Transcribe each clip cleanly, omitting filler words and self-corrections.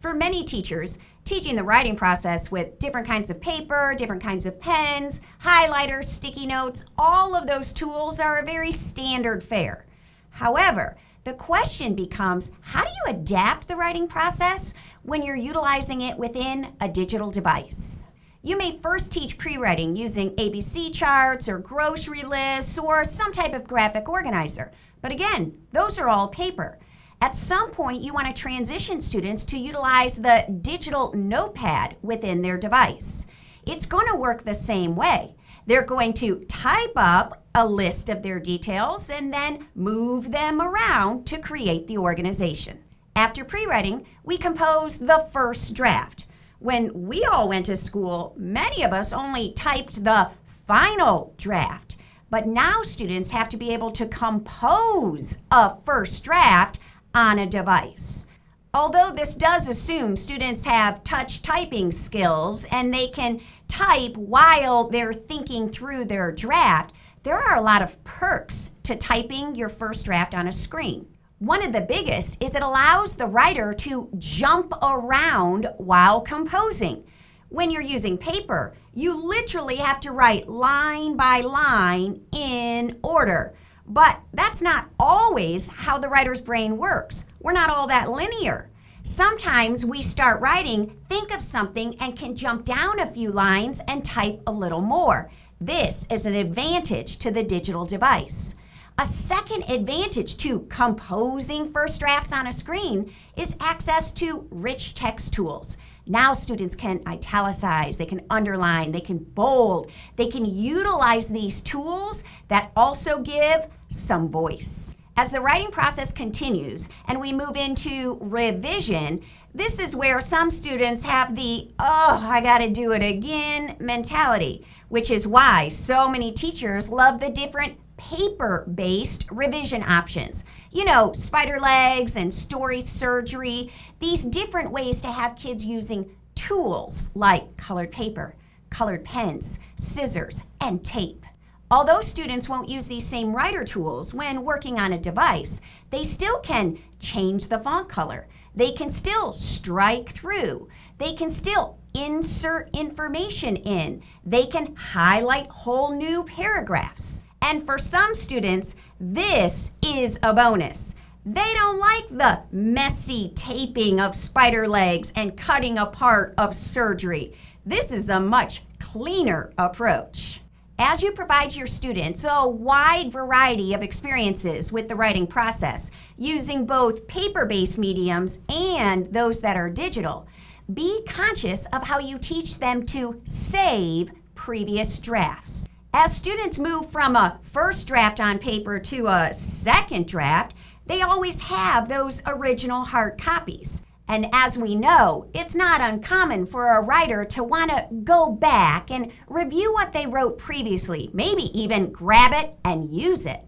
For many teachers, teaching the writing process with different kinds of paper, different kinds of pens, highlighters, sticky notes, all of those tools are a very standard fare. However, the question becomes, how do you adapt the writing process when you're utilizing it within a digital device? You may first teach pre-writing using ABC charts or grocery lists or some type of graphic organizer. But again, those are all paper. At some point, you want to transition students to utilize the digital Notepad within their device. It's going to work the same way. They're going to type up a list of their details and then move them around to create the organization. After pre-writing, we compose the first draft. When we all went to school, many of us only typed the final draft. But now students have to be able to compose a first draft on a device. Although this does assume students have touch typing skills and they can type while they're thinking through their draft, there are a lot of perks to typing your first draft on a screen. One of the biggest is it allows the writer to jump around while composing. When you're using paper, you literally have to write line by line in order. But that's not always how the writer's brain works. We're not all that linear. Sometimes we start writing, think of something, and can jump down a few lines and type a little more. This is an advantage to the digital device. A second advantage to composing first drafts on a screen is access to rich text tools. Now students can italicize, they can underline, they can bold, they can utilize these tools that also give some voice. As the writing process continues and we move into revision, this is where some students have the, oh, I gotta do it again mentality, which is why so many teachers love the different paper-based revision options. You know, spider legs and story surgery, these different ways to have kids using tools like colored paper, colored pens, scissors, and tape. Although students won't use these same writer tools when working on a device, they still can change the font color. They can still strike through. They can still insert information in. They can highlight whole new paragraphs. And for some students, this is a bonus. They don't like the messy taping of spider legs and cutting apart of surgery. This is a much cleaner approach. As you provide your students a wide variety of experiences with the writing process, using both paper-based mediums and those that are digital, be conscious of how you teach them to save previous drafts. As students move from a first draft on paper to a second draft, they always have those original hard copies. And as we know, it's not uncommon for a writer to want to go back and review what they wrote previously, maybe even grab it and use it.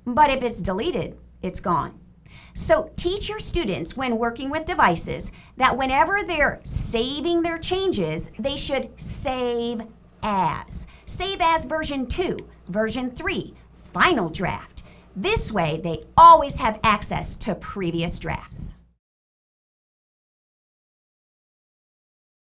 But if it's deleted, it's gone. So teach your students when working with devices that whenever they're saving their changes, they should save as. Save as version 2, version 3, final draft. This way, they always have access to previous drafts.